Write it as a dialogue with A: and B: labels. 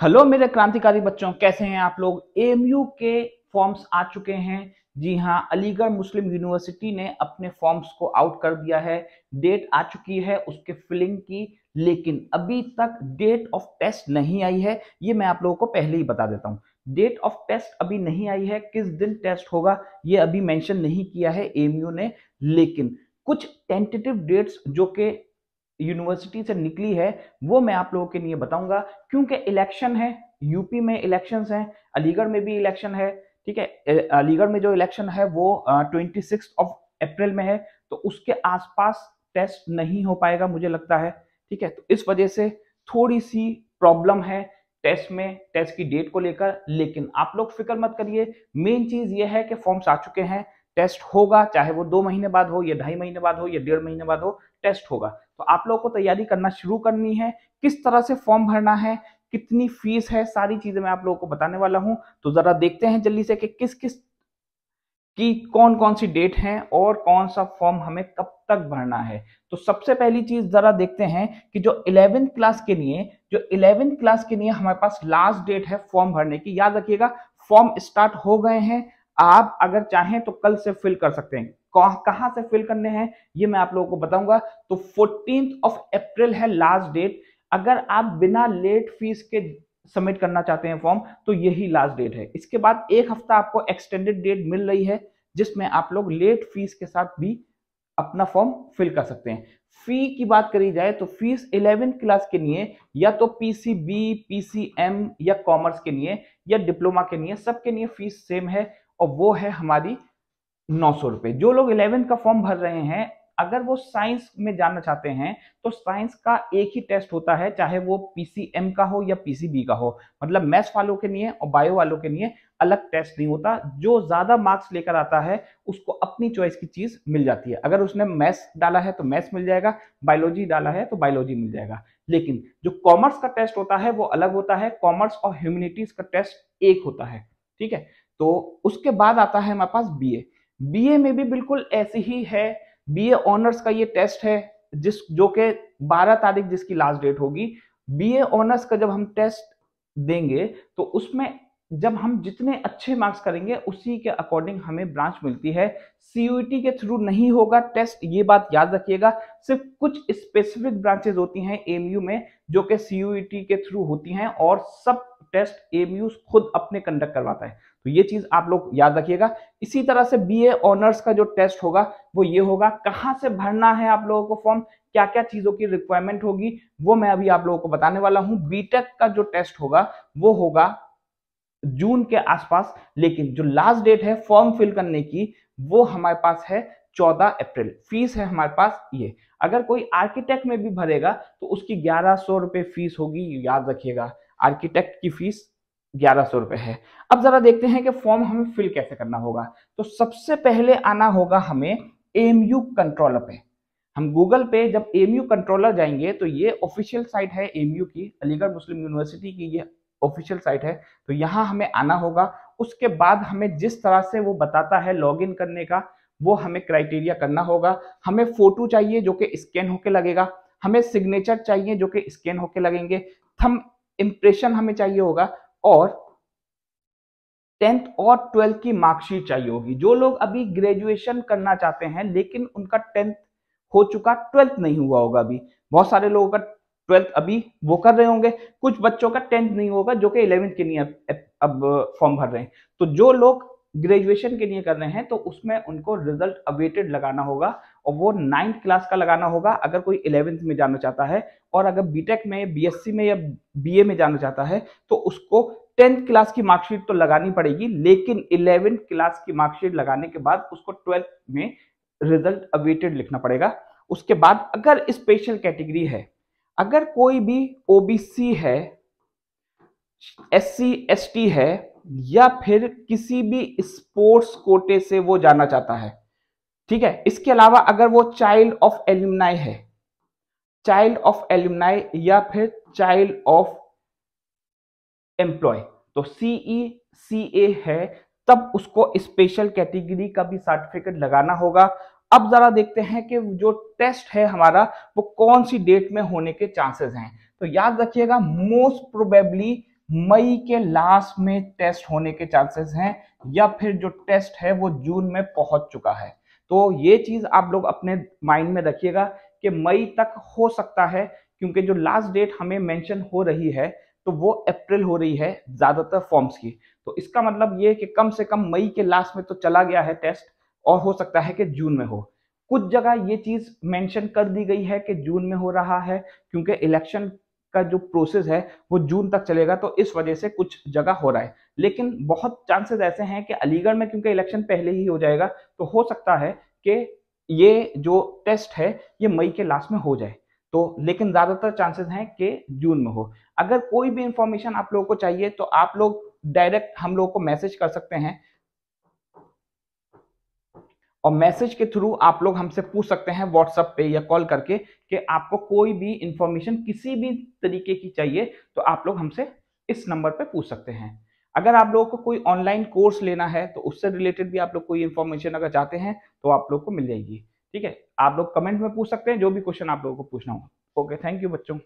A: Hello मेरे क्रांतिकारी बच्चों, कैसे हैं आप लोग। एएमयू के फॉर्म्स आ चुके हैं। जी हाँ, अलीगढ़ मुस्लिम यूनिवर्सिटी ने अपने फॉर्म्स को आउट कर दिया है। डेट आ चुकी है उसके फिलिंग की, लेकिन अभी तक डेट ऑफ टेस्ट नहीं आई है। ये मैं आप लोगों को पहले ही बता देता हूँ। डेट ऑफ टेस्ट अभी नहीं आई है, किस दिन टेस्ट होगा ये अभी मेंशन नहीं किया है एएमयू ने। लेकिन कुछ टेंटेटिव डेट्स जो कि यूनिवर्सिटी से निकली है वो मैं आप लोगों के लिए बताऊंगा, क्योंकि इलेक्शन है। यूपी में इलेक्शंस हैं, अलीगढ़ में भी इलेक्शन है। ठीक है, अलीगढ़ में जो इलेक्शन है वो 26 अप्रैल में है, तो उसके आसपास टेस्ट नहीं हो पाएगा मुझे लगता है। ठीक है, तो इस वजह से थोड़ी सी प्रॉब्लम है टेस्ट में, टेस्ट की डेट को लेकर। लेकिन आप लोग फिक्र मत करिए, मेन चीज ये है कि फॉर्म्स आ चुके हैं, टेस्ट होगा, चाहे वो 2 महीने बाद हो या 2.5 महीने बाद हो या 1.5 महीने बाद हो, टेस्ट होगा। तो आप लोगों को तैयारी करना शुरू करनी है। किस तरह से फॉर्म भरना है, कितनी फीस है, सारी चीजें मैं आप लोगों को बताने वाला हूं। तो जरा देखते हैं जल्दी से कि किस किस की कौन कौन सी डेट है और कौन सा फॉर्म हमें कब तक भरना है। तो सबसे पहली चीज जरा देखते हैं कि जो 11th क्लास के लिए हमारे पास लास्ट डेट है फॉर्म भरने की। याद रखिएगा, फॉर्म स्टार्ट हो गए हैं। आप अगर चाहें तो कल से फिल कर सकते हैं। कहां से फिल करने हैं ये मैं आप लोगों को बताऊंगा। तो 14 अप्रैल है लास्ट डेट। अगर आप बिना लेट फीस के सबमिट करना चाहते हैं फॉर्म, तो यही लास्ट डेट है। इसके बाद एक हफ्ता आपको एक्सटेंडेड डेट मिल रही है, जिसमें आप लोग लेट फीस के साथ भी अपना फॉर्म फिल कर सकते हैं। फी की बात करी जाए तो फीस 11th क्लास के लिए या तो पीसीबी, पीसीएम या कॉमर्स के लिए या डिप्लोमा के लिए, सबके लिए फीस सेम है, और वो है हमारी 900 रुपए। जो लोग 11th का फॉर्म भर रहे हैं, अगर वो साइंस में जाना चाहते हैं तो साइंस का एक ही टेस्ट होता है, चाहे वो पीसीएम का हो या पीसीबी का हो। मतलब मैथ्स वालों के लिए और बायो वालों के लिए अलग टेस्ट नहीं होता। जो ज्यादा मार्क्स लेकर आता है उसको अपनी चॉइस की चीज मिल जाती है। अगर उसने मैथ्स डाला है तो मैथ्स मिल जाएगा, बायोलॉजी डाला है तो बायोलॉजी मिल जाएगा। लेकिन जो कॉमर्स का टेस्ट होता है वो अलग होता है। कॉमर्स और ह्यूमैनिटीज का टेस्ट एक होता है। ठीक है, तो उसके बाद आता है हमारे पास बीए। बीए में भी बिल्कुल ऐसी ही है। बीए ऑनर्स का ये टेस्ट है, जो कि 12 तारीख जिसकी लास्ट डेट होगी। बीए ऑनर्स का जब हम टेस्ट देंगे तो उसमें जब हम जितने अच्छे मार्क्स करेंगे उसी के अकॉर्डिंग हमें ब्रांच मिलती है। सीयूईटी के थ्रू नहीं होगा टेस्ट, ये बात याद रखिएगा। सिर्फ कुछ स्पेसिफिक ब्रांचेस होती हैं एएमयू में जो कि सीयूईटी के थ्रू होती हैं, और सब टेस्ट एएमयू खुद अपने कंडक्ट करवाता है। तो ये चीज आप लोग याद रखिएगा। इसी तरह से बीए ऑनर्स का जो टेस्ट होगा वो ये होगा। कहां से भरना है आप लोगों को फॉर्म, क्या क्या चीजों की रिक्वायरमेंट होगी, वो मैं अभी आप लोगों को बताने वाला हूं। बीटेक का जो टेस्ट होगा वो होगा जून के आसपास, लेकिन जो लास्ट डेट है फॉर्म फिल करने की वो हमारे पास है 14 अप्रैल। फीस है हमारे पास ये। अगर कोई आर्किटेक्ट में भी भरेगा तो उसकी 1100 रुपए फीस होगी, याद रखिएगा। आर्किटेक्ट की फीस 1100 रुपए है। अब जरा देखते हैं कि फॉर्म हमें फिल कैसे करना होगा। तो सबसे पहले आना होगा हमें एएमयू कंट्रोलर पे। हम गूगल पे जब एएमयू कंट्रोलर जाएंगे तो ये ऑफिशियल साइट है एएमयू की, अलीगढ़ मुस्लिम यूनिवर्सिटी की ये ऑफिशियल साइट है। तो यहाँ हमें आना होगा। उसके बाद हमें जिस तरह से वो बताता है लॉगिन करने का, वो हमें क्राइटेरिया करना होगा। हमें फोटो चाहिए जो कि स्कैन होके लगेगा, हमें सिग्नेचर चाहिए जो कि स्कैन होके लगेंगे, थंब इम्प्रेशन हमें चाहिए होगा, और 10th और 12th की मार्कशीट चाहिए होगी। जो लोग अभी ग्रेजुएशन करना चाहते हैं लेकिन उनका 10th हो चुका, 12th नहीं हुआ होगा अभी। बहुत सारे लोगों का 12th अभी वो कर रहे होंगे, कुछ बच्चों का 10th नहीं होगा जो कि 11th के लिए अब फॉर्म भर रहे हैं। तो जो लोग ग्रेजुएशन के लिए कर रहे हैं तो उसमें उनको रिजल्ट अवेटेड लगाना होगा, और वो 9th क्लास का लगाना होगा अगर कोई 11th में जाना चाहता है। और अगर बीटेक में, बीएससी में या बीए में जाना चाहता है तो उसको 10th क्लास की मार्कशीट तो लगानी पड़ेगी, लेकिन 11th क्लास की मार्कशीट लगाने के बाद उसको 12th में रिजल्ट अवेटेड लिखना पड़ेगा। उसके बाद अगर स्पेशल कैटेगरी है, अगर कोई भी ओबीसी है, एससी एसटी है, या फिर किसी भी स्पोर्ट्स कोटे से वो जाना चाहता है, ठीक है। इसके अलावा अगर वो चाइल्ड ऑफ एल्यूमनाई है, चाइल्ड ऑफ एल्यूमनाई या फिर चाइल्ड ऑफ एम्प्लॉय, तो सीई सीए है, तब उसको स्पेशल कैटेगरी का भी सर्टिफिकेट लगाना होगा। अब जरा देखते हैं कि जो टेस्ट है हमारा वो कौन सी डेट में होने के चांसेस हैं। तो याद रखिएगा, मोस्ट प्रोबेबली मई के लास्ट में टेस्ट होने के चांसेस हैं, या फिर जो टेस्ट है वो जून में पहुंच चुका है। तो ये चीज आप लोग अपने माइंड में रखिएगा कि मई तक हो सकता है, क्योंकि जो लास्ट डेट हमें मेंशन हो रही है तो वो अप्रैल हो रही है ज्यादातर फॉर्म्स की। तो इसका मतलब ये कि कम से कम मई के लास्ट में तो चला गया है टेस्ट, और हो सकता है कि जून में हो। कुछ जगह ये चीज मेंशन कर दी गई है कि जून में हो रहा है, क्योंकि इलेक्शन का जो प्रोसेस है वो जून तक चलेगा, तो इस वजह से कुछ जगह हो रहा है। लेकिन बहुत चांसेस ऐसे हैं कि अलीगढ़ में क्योंकि इलेक्शन पहले ही हो जाएगा, तो हो सकता है कि ये जो टेस्ट है ये मई के लास्ट में हो जाए। तो लेकिन ज्यादातर चांसेस हैं कि जून में हो। अगर कोई भी इंफॉर्मेशन आप लोगों को चाहिए तो आप लोग डायरेक्ट हम लोगों को मैसेज कर सकते हैं, और मैसेज के थ्रू आप लोग हमसे पूछ सकते हैं व्हाट्सएप पे या कॉल करके कि आपको कोई भी इंफॉर्मेशन किसी भी तरीके की चाहिए तो आप लोग हमसे इस नंबर पे पूछ सकते हैं। अगर आप लोगों को कोई ऑनलाइन कोर्स लेना है तो उससे रिलेटेड भी आप लोग कोई इंफॉर्मेशन अगर चाहते हैं तो आप लोग को मिल जाएगी। ठीक है, आप लोग कमेंट में पूछ सकते हैं जो भी क्वेश्चन आप लोगों को पूछना हो। ओके, थैंक यू बच्चों।